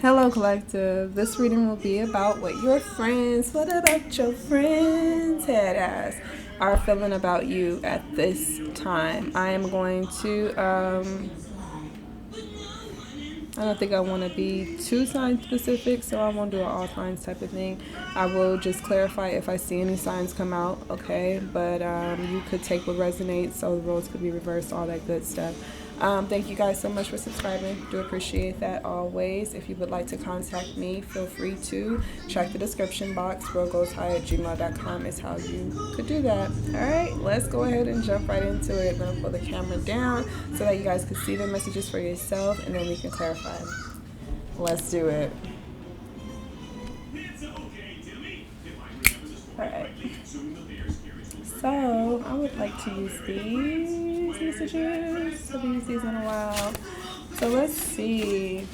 Hello collective, this reading will be about what your friends, what about your friends, head ass, are feeling about you at this time. I am going to, I don't think I want to be too sign specific, so I won't do an all signs type of thing. I will just clarify if I see any signs come out, okay? But you could take what resonates, so the roles could be reversed, all that good stuff. Thank you guys so much for subscribing. Do appreciate that always. If you would like to contact me, feel free to check the description box. rogoeshigh@gmail.com is how you could do that. All right, let's go ahead and jump right into it. I'm going to pull the camera down so that you guys can see the messages for yourself, and then we can clarify. Let's do it. All right. So I would like to use these messages. I haven't used these in a while. So let's see.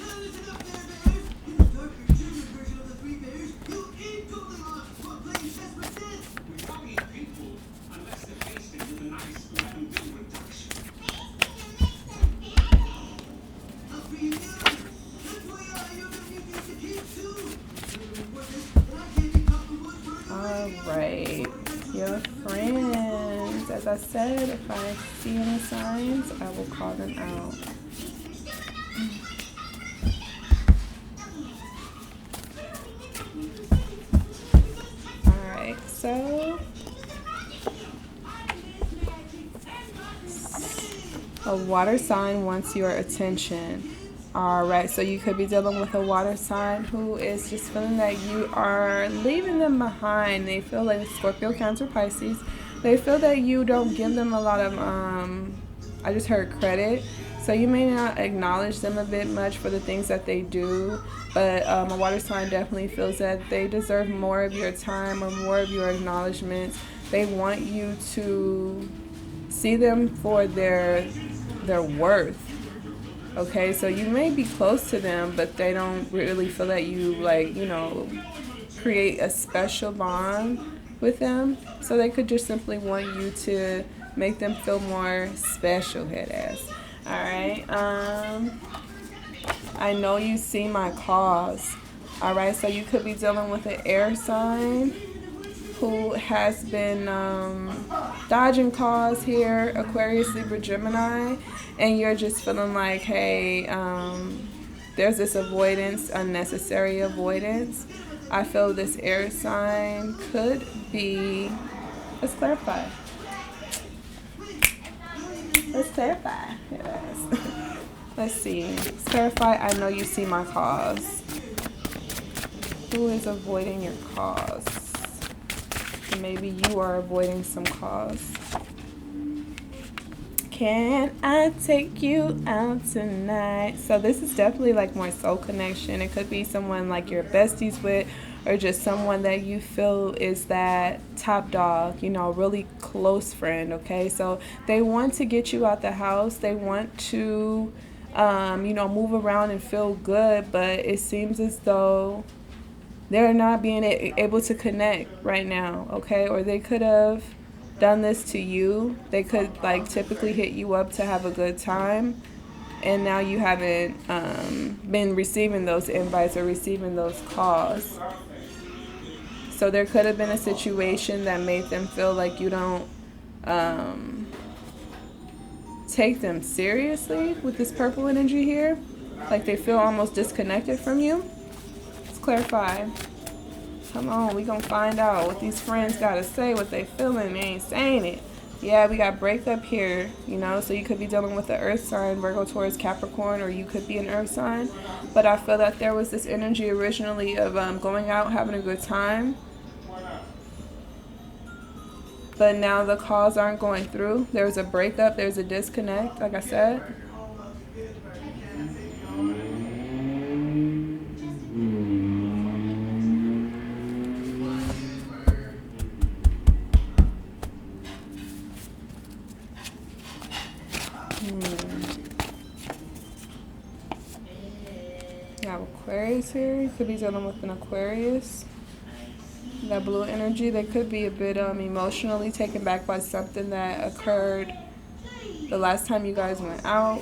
All right. Your friends. As I said, if I see any signs, I will call them out. Alright, so a water sign wants your attention. Alright, so you could be dealing with a water sign who is just feeling that you are leaving them behind. They feel like Scorpio, Cancer, Pisces. They feel that you don't give them a lot of, I just heard credit. So you may not acknowledge them a bit much for the things that they do. But a water sign definitely feels that they deserve more of your time or more of your acknowledgments. They want you to see them for their worth. Okay, so you may be close to them, but they don't really feel that you, like, you know, create a special bond with them. So they could just simply want you to make them feel more special, head ass. Alright, I know you see my cause. Alright, so you could be dealing with an air sign who has been dodging calls here, Aquarius, Libra, Gemini, and you're just feeling like, hey, there's this avoidance, unnecessary avoidance. I feel this air sign could be, let's clarify. Let's clarify. Yes. Let's see. Let's clarify, I know you see my cause. Who is avoiding your cause? Maybe you are avoiding some cause. Can I take you out tonight? So this is definitely like more soul connection. It could be someone like you're besties with, or just someone that you feel is that top dog, you know, really close friend, okay? So they want to get you out the house. They want to, you know, move around and feel good, but it seems as though they're not being able to connect right now, okay? Or they could have done this to you. They could, like, typically hit you up to have a good time, and now you haven't been receiving those invites or receiving those calls. So there could have been a situation that made them feel like you don't take them seriously with this purple energy here. Like they feel almost disconnected from you. Clarify. Come on, we gonna find out what these friends gotta say, what they feeling. They ain't saying it. Yeah, we got breakup here, you know, so you could be dealing with the earth sign, Virgo, Taurus, Capricorn, or you could be an earth sign. But I feel that there was this energy originally of going out, having a good time. But now the calls aren't going through. There's a breakup, there's a disconnect, like I said. You have Aquarius here. You could be dealing with an Aquarius. That blue energy, they could be a bit emotionally taken back by something that occurred the last time you guys went out.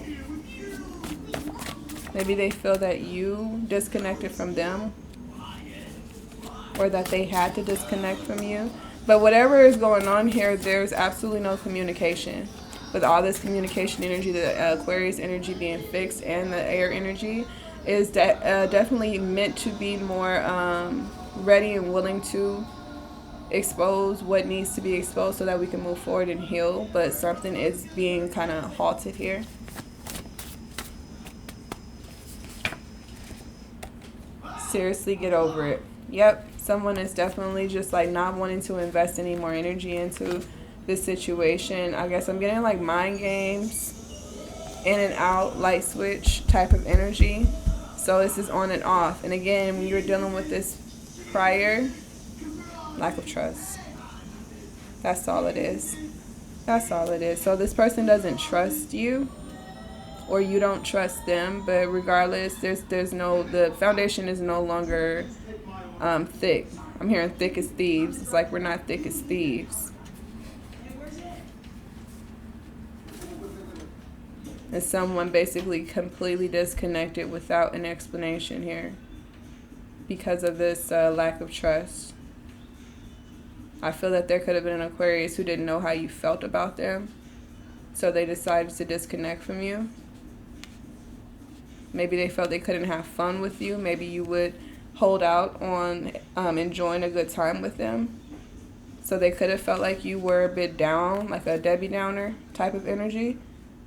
Maybe they feel that you disconnected from them, or that they had to disconnect from you. But whatever is going on here, there's absolutely no communication. With all this communication energy, the Aquarius energy being fixed and the air energy is definitely meant to be more ready and willing to expose what needs to be exposed so that we can move forward and heal. But something is being kind of halted here. Seriously, get over it. Yep, someone is definitely just like not wanting to invest any more energy into this situation. I guess I'm getting like mind games, in and out, light switch type of energy. So this is on and off. And again, when you're dealing with this prior, lack of trust. That's all it is. That's all it is. So this person doesn't trust you, or you don't trust them. But regardless, the foundation is no longer thick. I'm hearing thick as thieves. It's like we're not thick as thieves. And someone basically completely disconnected without an explanation here because of this lack of trust. I feel that there could have been an Aquarius who didn't know how you felt about them, so they decided to disconnect from you. Maybe they felt they couldn't have fun with you. Maybe you would hold out on enjoying a good time with them. So they could have felt like you were a bit down, like a Debbie Downer type of energy.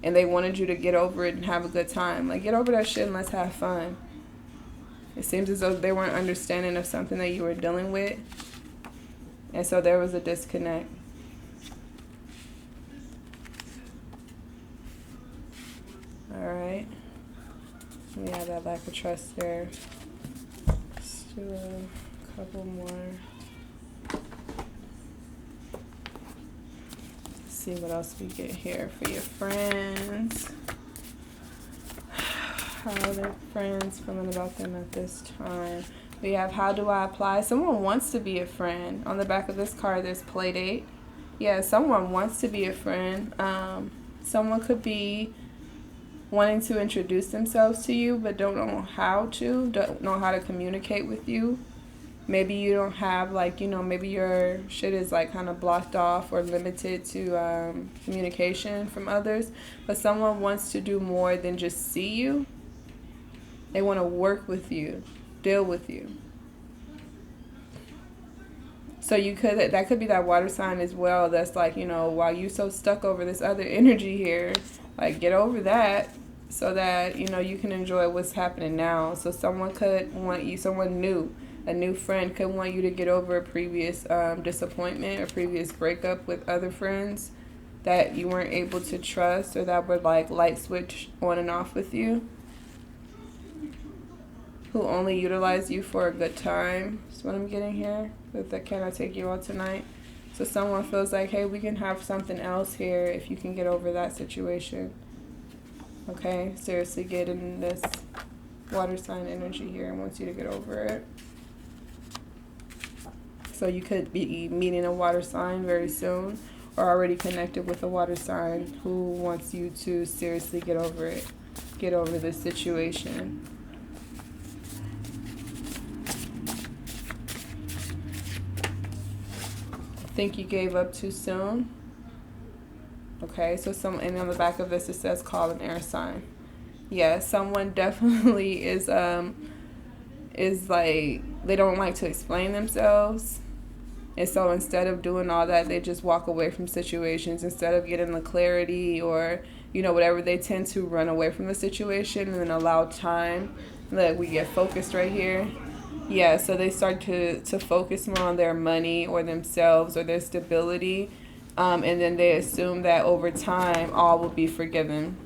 And they wanted you to get over it and have a good time. Like, get over that shit and let's have fun. It seems as though they weren't understanding of something that you were dealing with. And so there was a disconnect. Alright. We have that lack of trust there. Let's do a couple more. See what else we get here for your friends. How are their friends feeling about them at this time? We have, how do I apply? Someone wants to be a friend. On the back of this card, there's play date. Yeah, someone wants to be a friend. Someone could be wanting to introduce themselves to you, but don't know how to communicate with you. Maybe you don't have, like, you know, maybe your shit is like kind of blocked off or limited to communication from others. But someone wants to do more than just see you. They want to work with you, deal with you. So that could be that water sign as well. That's like, you know, while you're so stuck over this other energy here, like, get over that so that, you know, you can enjoy what's happening now. So someone could want you, someone new. A new friend could want you to get over a previous disappointment or previous breakup with other friends that you weren't able to trust, or that would like light switch on and off with you, who only utilize you for a good time. That's what I'm getting here. That can I take you out tonight? So someone feels like, hey, we can have something else here if you can get over that situation. Okay, seriously, get in this water sign energy here and wants you to get over it. So you could be meeting a water sign very soon, or already connected with a water sign who wants you to seriously get over it, get over this situation. Think you gave up too soon? Okay, so and on the back of this it says call an air sign. Yeah, someone definitely is like, they don't like to explain themselves. And so instead of doing all that, they just walk away from situations. Instead of getting the clarity or, you know, whatever, they tend to run away from the situation and then allow time. Like, we get focused right here. Yeah, so they start to focus more on their money or themselves or their stability. And then they assume that over time, all will be forgiven.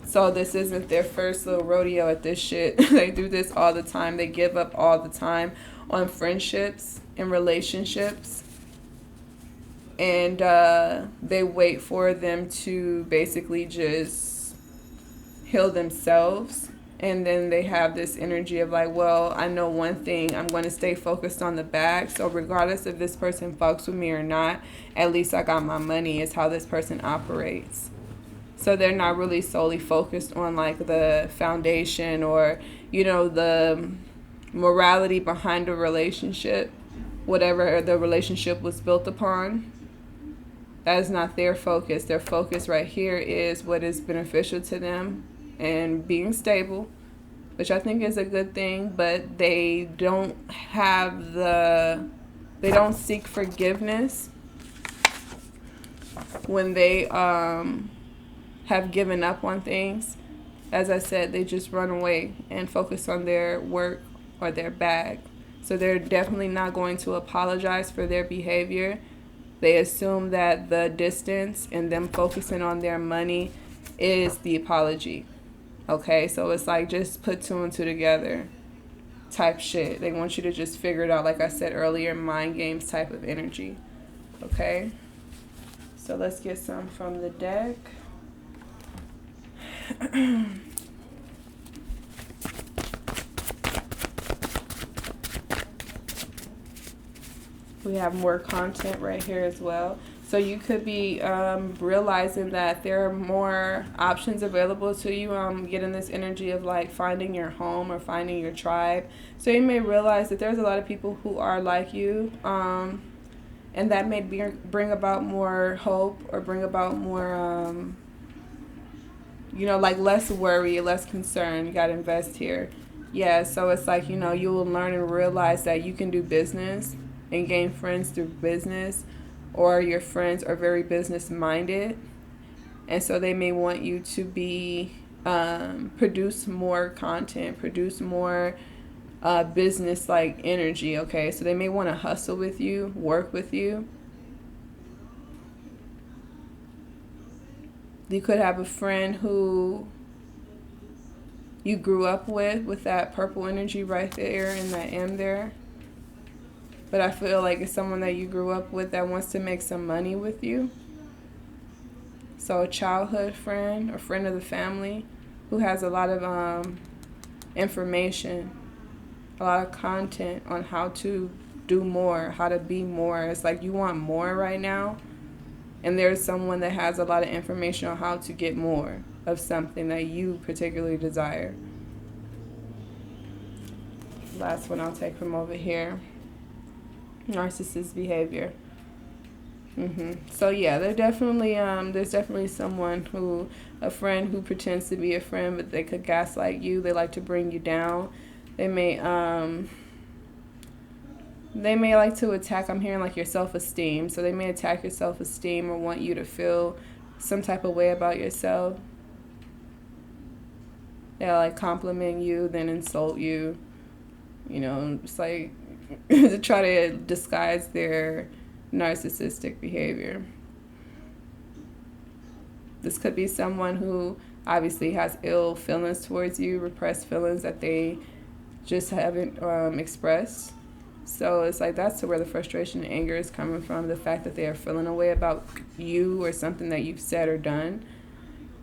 So this isn't their first little rodeo at this shit. They do this all the time. They give up all the time on friendships and relationships. And they wait for them to basically just heal themselves. And then they have this energy of like, well, I know one thing, I'm going to stay focused on the bag. So regardless if this person fucks with me or not, at least I got my money, is how this person operates. So they're not really solely focused on like the foundation or, you know, the morality behind the relationship, whatever the relationship was built upon. That is not their focus. Their focus right here is what is beneficial to them and being stable, which I think is a good thing, but they don't seek forgiveness when they have given up on things. As I said, they just run away and focus on their work or their bag. So they're definitely not going to apologize for their behavior. They assume that the distance and them focusing on their money is the apology. Okay, so it's like just put two and two together type shit. They want you to just figure it out, like I said earlier, mind games type of energy. Okay, so let's get some from the deck. We have more content right here as well. So you could be realizing that there are more options available to you. Getting this energy of like finding your home or finding your tribe. So you may realize that there's a lot of people who are like you. And that may bring about more hope or bring about more, you know, like less worry, less concern. You got to invest here. Yeah, so it's like, you know, you will learn and realize that you can do business and gain friends through business, or your friends are very business minded, and so they may want you to be produce more content, produce more business like energy. Okay, so they may want to hustle with you, work with you. You could have a friend who you grew up with that purple energy right there and that M there. But I feel like it's someone that you grew up with that wants to make some money with you. So a childhood friend or friend of the family who has a lot of information, a lot of content on how to do more, how to be more. It's like you want more right now. And there's someone that has a lot of information on how to get more of something that you particularly desire. Last one I'll take from over here. Narcissist behavior. So yeah, there's definitely someone who, a friend who pretends to be a friend, but they could gaslight you. They like to bring you down. They may like to attack, I'm hearing like your self-esteem. So they may attack your self-esteem or want you to feel some type of way about yourself. They'll like compliment you, then insult you. You know, it's like to try to disguise their narcissistic behavior. This could be someone who obviously has ill feelings towards you, repressed feelings that they just haven't expressed. So it's like that's where the frustration and anger is coming from, the fact that they are feeling a way about you or something that you've said or done,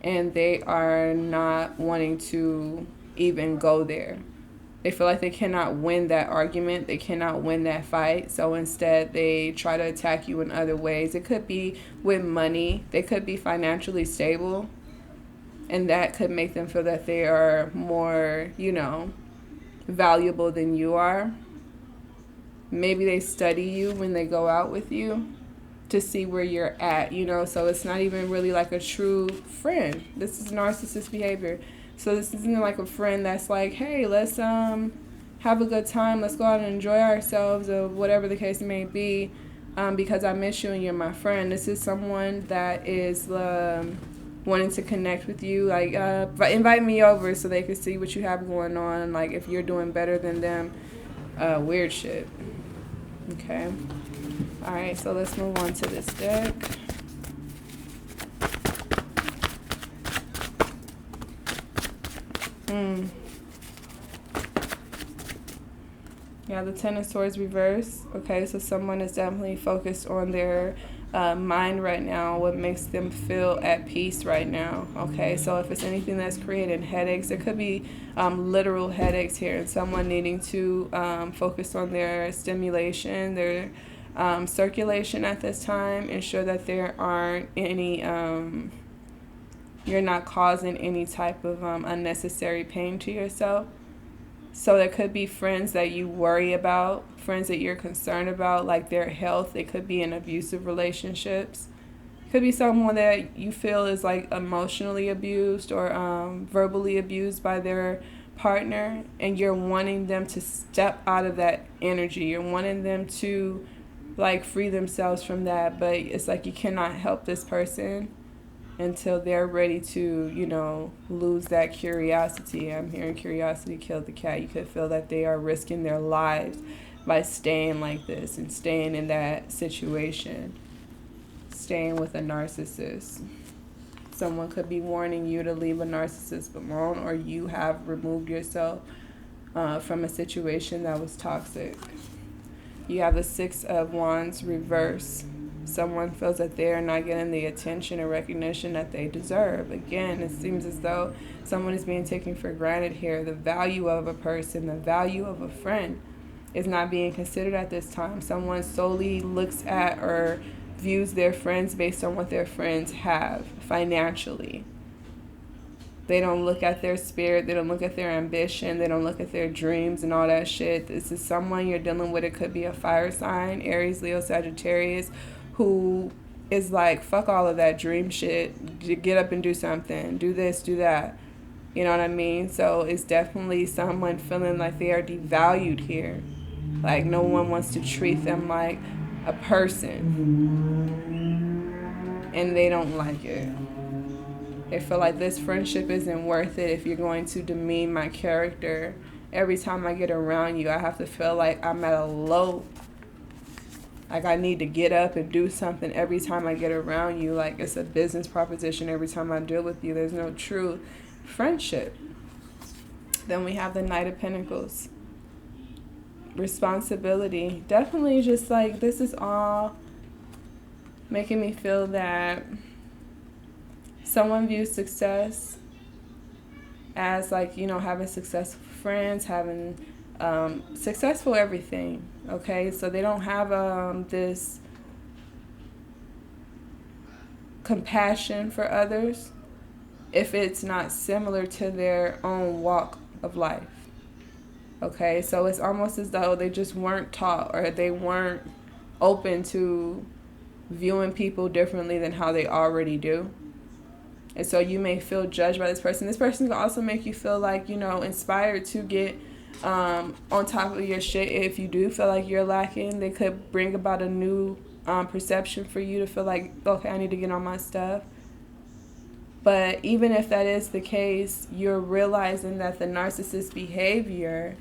and they are not wanting to even go there. They feel like they cannot win that argument. They cannot win that fight. So instead, they try to attack you in other ways. It could be with money. They could be financially stable. And that could make them feel that they are more, you know, valuable than you are. Maybe they study you when they go out with you to see where you're at, you know. So it's not even really like a true friend. This is narcissist behavior. So this isn't like a friend that's like, hey, let's have a good time. Let's go out and enjoy ourselves, or whatever the case may be, because I miss you and you're my friend. This is someone that is wanting to connect with you. Like, invite me over so they can see what you have going on. Like, if you're doing better than them. Weird shit. Okay. All right, so let's move on to this deck. Yeah, the Ten of Swords reverse. Okay, so someone is definitely focused on their mind right now, what makes them feel at peace right now. Okay, so if it's anything that's creating headaches, there could be literal headaches here, and someone needing to focus on their stimulation, their circulation at this time, ensure that there aren't any you're not causing any type of unnecessary pain to yourself. So there could be friends that you worry about, friends that you're concerned about, like their health. It could be in abusive relationships. It could be someone that you feel is like emotionally abused or verbally abused by their partner, and you're wanting them to step out of that energy. You're wanting them to like free themselves from that, but it's like you cannot help this person until they're ready to, you know, lose that curiosity. I'm hearing curiosity killed the cat. You could feel that they are risking their lives by staying like this and staying in that situation, staying with a narcissist. Someone could be warning you to leave a narcissist alone, or you have removed yourself from a situation that was toxic. You have the Six of Wands reverse. Someone feels that they are not getting the attention or recognition that they deserve. Again, it seems as though someone is being taken for granted here. The value of a person, the value of a friend is not being considered at this time. Someone solely looks at or views their friends based on what their friends have financially. They don't look at their spirit. They don't look at their ambition. They don't look at their dreams and all that shit. This is someone you're dealing with. It could be a fire sign, Aries, Leo, Sagittarius, who is like, fuck all of that dream shit. Get up and do something. Do this, do that. You know what I mean? So it's definitely someone feeling like they are devalued here. Like no one wants to treat them like a person. And they don't like it. They feel like this friendship isn't worth it if you're going to demean my character. Every time I get around you, I have to feel like I'm at a low. Like I need to get up and do something every time I get around you. Like it's a business proposition every time I deal with you. There's no true friendship. Then we have the Knight of Pentacles. Responsibility. Definitely just like this is all making me feel that someone views success as like, you know, having successful friends, having successful everything. Okay, so they don't have this compassion for others if it's not similar to their own walk of life. Okay, so it's almost as though they just weren't taught or they weren't open to viewing people differently than how they already do. And so you may feel judged by this person. This person can also make you feel like, you know, inspired to get on top of your shit. If you do feel like you're lacking, they could bring about a new perception for you to feel like, okay, I need to get on my stuff. But even if that is the case, you're realizing that the narcissist behavior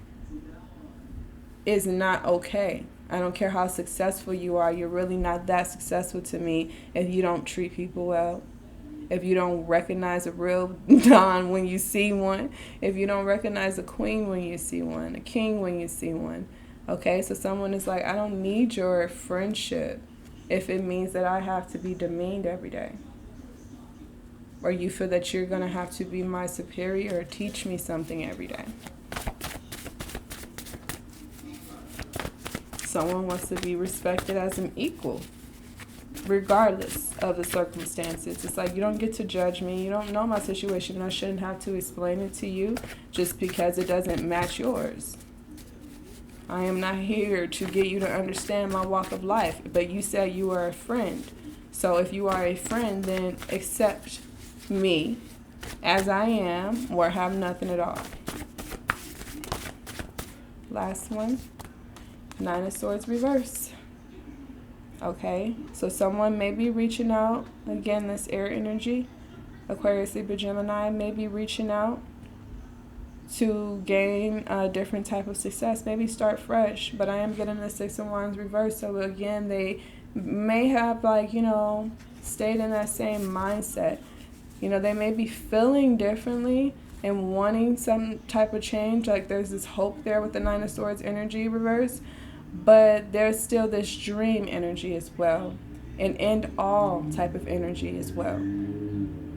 is not okay. I don't care how successful you are. You're really not that successful to me if you don't treat people well. If you don't recognize a real Don when you see one. If you don't recognize a queen when you see one. A king when you see one. Okay, so someone is like, I don't need your friendship if it means that I have to be demeaned every day. Or you feel that you're going to have to be my superior or teach me something every day. Someone wants to be respected as an equal, regardless of the circumstances. It's like you don't get to judge me. You don't know my situation. I shouldn't have to explain it to you just because it doesn't match yours. I am not here to get you to understand my walk of life. But you said you are a friend. So if you are a friend, then accept me as I am or have nothing at all. Last one. Nine of Swords reverse. Okay, so someone may be reaching out. Again, this air energy, Aquarius, Libra, Gemini, may be reaching out to gain a different type of success. Maybe start fresh. But I am getting the Six of Wands reverse. So again, they may have, like, you know, stayed in that same mindset. You know, they may be feeling differently and wanting some type of change. Like there's this hope there with the Nine of Swords energy reverse. But there's still this dream energy as well. An end all type of energy as well.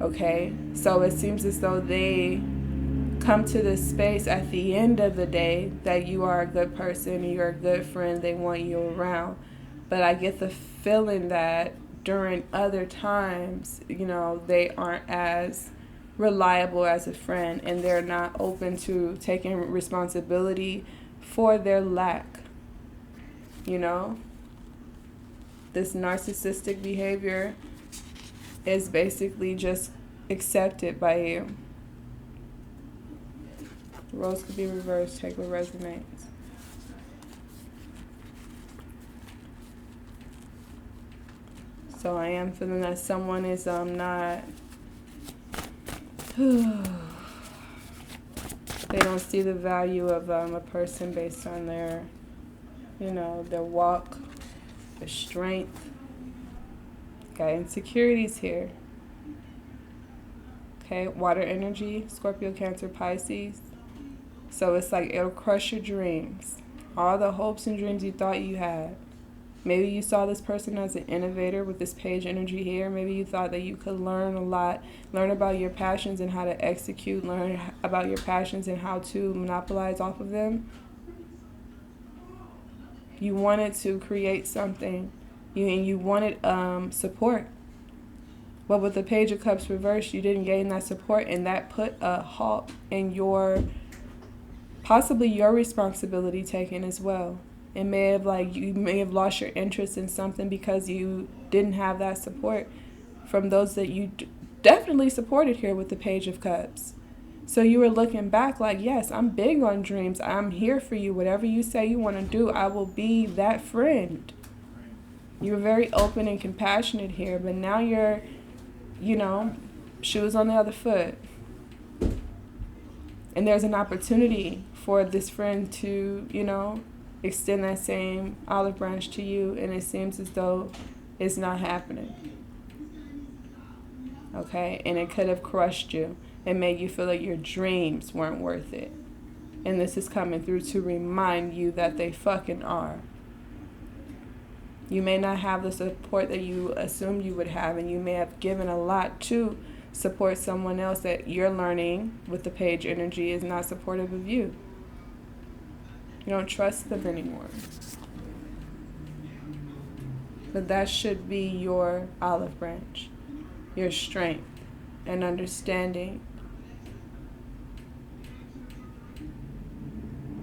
Okay? So it seems as though they come to this space at the end of the day that you are a good person, you're a good friend, they want you around. But I get the feeling that during other times, you know, they aren't as reliable as a friend, and they're not open to taking responsibility for their lack. You know, this narcissistic behavior is basically just accepted by you. Rose could be reversed. Take what resonates. So I am feeling that someone is not they don't see the value of a person based on their, you know, their walk, their strength. Got insecurities here. Okay, water energy, Scorpio, Cancer, Pisces. So it's like it'll crush your dreams. All the hopes and dreams you thought you had. Maybe you saw this person as an innovator with this page energy here. Maybe you thought that you could learn a lot, learn about your passions and how to execute, learn about your passions and how to monopolize off of them. You wanted to create something, and you wanted support. But with the Page of Cups reversed, you didn't gain that support, and that put a halt in possibly your responsibility taken as well. It may have you may have lost your interest in something because you didn't have that support from those that you definitely supported here with the Page of Cups. So you were looking back like, yes, I'm big on dreams. I'm here for you. Whatever you say you want to do, I will be that friend. You're very open and compassionate here, but now you're, you know, shoes on the other foot. And there's an opportunity for this friend to, you know, extend that same olive branch to you, and it seems as though it's not happening. Okay? And it could have crushed you and made you feel like your dreams weren't worth it. And this is coming through to remind you that they fucking are. You may not have the support that you assumed you would have, and you may have given a lot to support someone else that you're learning with the Page energy is not supportive of you. You don't trust them anymore. But that should be your olive branch, your strength and understanding.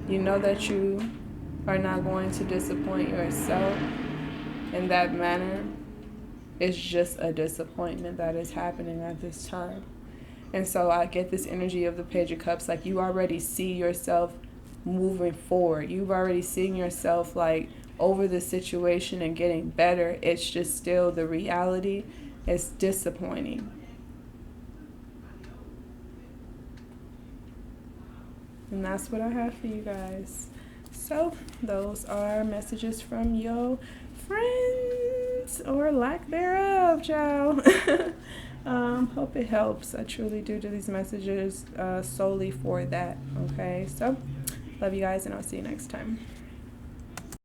You know that you are not going to disappoint yourself in that manner. It's just a disappointment that is happening at this time. And so I get this energy of the Page of Cups, like you already see yourself moving forward. You've already seen yourself like over the situation and getting better. It's just still the reality is disappointing. And that's what I have for you guys. So those are messages from your friends, or lack thereof, child. Hope it helps. I truly do these messages solely for that. Okay, so love you guys, and I'll see you next time.